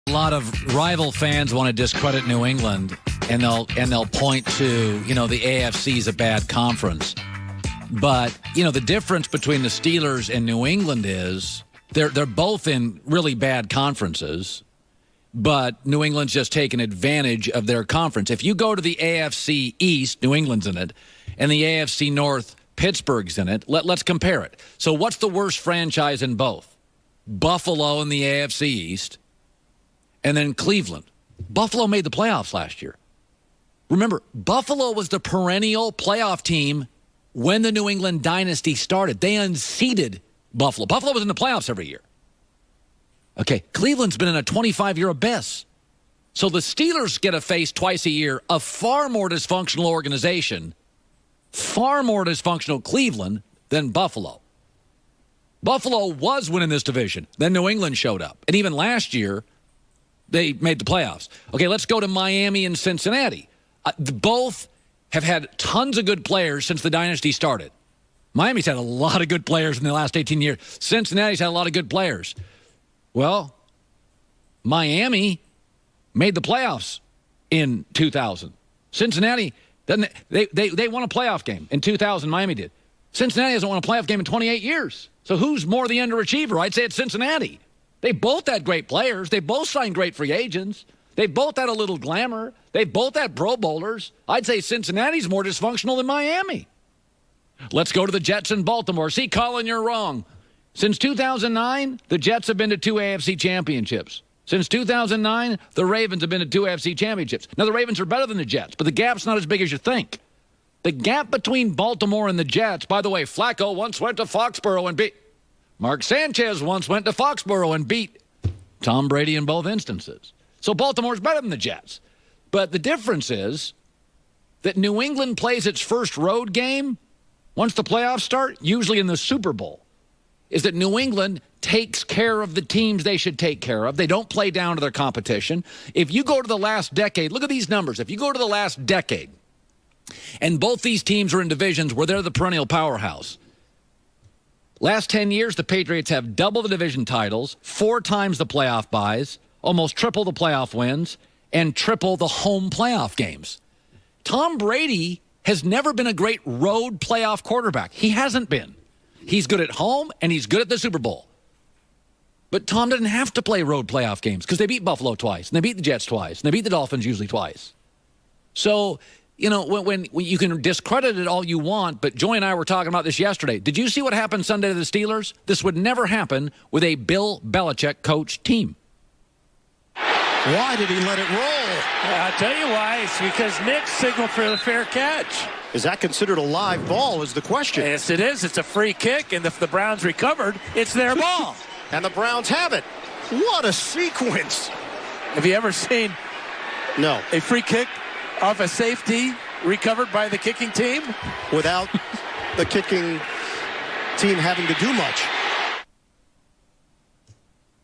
A lot of rival fans want to discredit New England, and they'll point to, the AFC is a bad conference. But, the difference between the Steelers and New England is they're both in really bad conferences, but New England's just taken advantage of their conference. If you go to the AFC East, New England's in it, and the AFC North, Pittsburgh's in it, let's compare it. So what's the worst franchise in both? Buffalo in the AFC East, and then Cleveland. Buffalo made the playoffs last year. Remember, Buffalo was the perennial playoff team when the New England dynasty started. They unseated Buffalo. Buffalo was in the playoffs every year. Okay, Cleveland's been in a 25-year abyss. So the Steelers get to face twice a year a far more dysfunctional organization, far more dysfunctional Cleveland than Buffalo. Buffalo was winning this division. Then New England showed up. And even last year, they made the playoffs. Okay, let's go to Miami and Cincinnati. Both have had tons of good players since the dynasty started. Miami's had a lot of good players in the last 18 years. Cincinnati's had a lot of good players. Well, Miami made the playoffs in 2000. Cincinnati, they won a playoff game in 2000. Miami did. Cincinnati hasn't won a playoff game in 28 years. So who's more the underachiever? I'd say it's Cincinnati. They both had great players. They both signed great free agents. They both had a little glamour. They both had Pro Bowlers. I'd say Cincinnati's more dysfunctional than Miami. Let's go to the Jets in Baltimore. See, Colin, you're wrong. Since 2009, the Jets have been to 2 AFC championships. Since 2009, the Ravens have been to 2 AFC championships. Now, the Ravens are better than the Jets, but the gap's not as big as you think. The gap between Baltimore and the Jets, by the way, Flacco once went to Foxborough and beat. Mark Sanchez once went to Foxborough and beat Tom Brady in both instances. So Baltimore's better than the Jets. But the difference is that New England plays its first road game once the playoffs start, usually in the Super Bowl, is that New England takes care of the teams they should take care of. They don't play down to their competition. If you go to the last decade, look at these numbers. If you go to the last decade, and both these teams are in divisions where they're the perennial powerhouse, last 10 years, the Patriots have double the division titles, 4 times the playoff buys, almost triple the playoff wins, and triple the home playoff games. Tom Brady has never been a great road playoff quarterback. He hasn't been. He's good at home, and he's good at the Super Bowl. But Tom didn't have to play road playoff games because they beat Buffalo twice, and they beat the Jets twice, and they beat the Dolphins usually twice. So, when you can discredit it all you want, but Joy and I were talking about this yesterday. Did you see what happened Sunday to the Steelers? This would never happen with a Bill Belichick coach team. Why did he let it roll? I'll tell you why. It's because Nick signaled for the fair catch. Is that considered a live ball is the question. Yes, it is. It's a free kick, and if the Browns recovered, it's their ball. And the Browns have it. What a sequence. Have you ever seen No. a free kick off a safety recovered by the kicking team? Without the kicking team having to do much.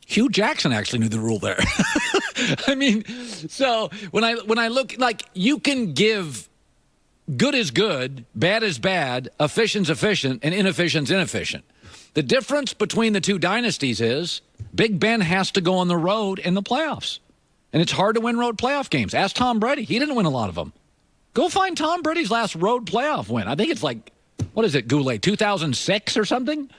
Hugh Jackson actually knew the rule there. I mean, so when I look, like, you can give good is good, bad is bad, efficient's efficient, and inefficient's inefficient. The difference between the two dynasties is Big Ben has to go on the road in the playoffs. And it's hard to win road playoff games. Ask Tom Brady. He didn't win a lot of them. Go find Tom Brady's last road playoff win. I think it's like, what is it, Goulet, 2006 or something?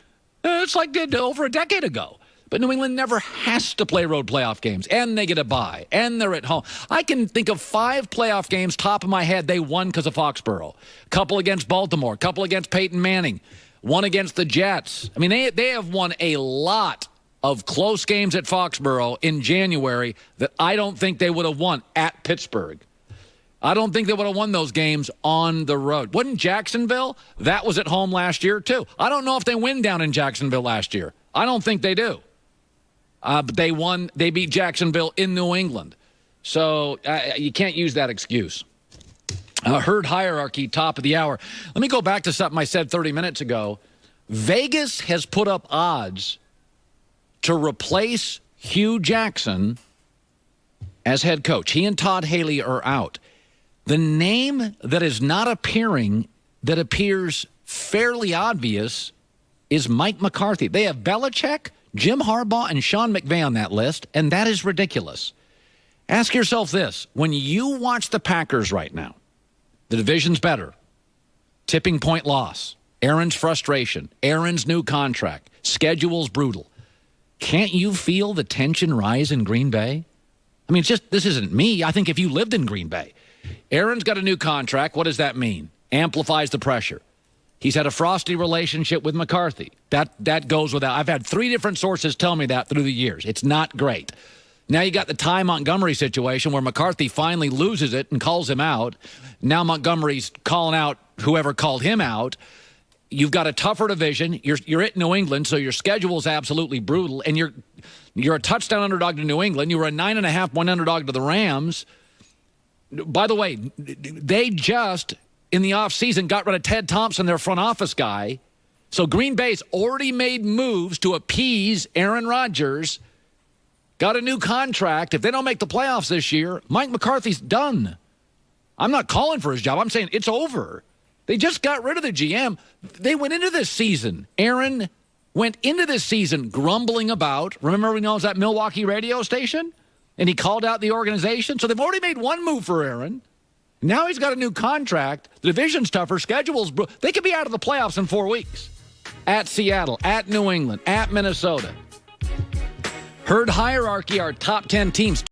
It's like over a decade ago. But New England never has to play road playoff games, and they get a bye, and they're at home. I can think of 5 playoff games, top of my head, they won because of Foxborough. A couple against Baltimore, a couple against Peyton Manning, one against the Jets. I mean, they have won a lot of close games at Foxborough in January that I don't think they would have won at Pittsburgh. I don't think they would have won those games on the road. Wasn't Jacksonville? That was at home last year, too. I don't know if they win down in Jacksonville last year. I don't think they do. But they beat Jacksonville in New England. So you can't use that excuse. Herd hierarchy, top of the hour. Let me go back to something I said 30 minutes ago. Vegas has put up odds to replace Hugh Jackson as head coach. He and Todd Haley are out. The name that is not appearing, that appears fairly obvious, is Mike McCarthy. They have Belichick, Jim Harbaugh and Sean McVay on that list, and that is ridiculous. Ask yourself this. When you watch the Packers right now, the division's better. Tipping point loss. Aaron's frustration. Aaron's new contract. Schedule's brutal. Can't you feel the tension rise in Green Bay? I mean, this isn't me. I think if you lived in Green Bay. Aaron's got a new contract. What does that mean? Amplifies the pressure. He's had a frosty relationship with McCarthy. That goes without. I've had 3 different sources tell me that through the years. It's not great. Now you got the Ty Montgomery situation where McCarthy finally loses it and calls him out. Now Montgomery's calling out whoever called him out. You've got a tougher division. You're at New England, so your schedule is absolutely brutal. And you're a touchdown underdog to New England. You were a 9.5-point underdog to the Rams. By the way, they just, in the offseason, got rid of Ted Thompson, their front office guy. So Green Bay's already made moves to appease Aaron Rodgers. Got a new contract. If they don't make the playoffs this year, Mike McCarthy's done. I'm not calling for his job. I'm saying it's over. They just got rid of the GM. They went into this season. Aaron went into this season grumbling about, remember when he was at Milwaukee radio station? And he called out the organization. So they've already made one move for Aaron. Now he's got a new contract. The division's tougher. Schedule's they could be out of the playoffs in 4 weeks. At Seattle, at New England, at Minnesota. Herd hierarchy, our top 10 teams.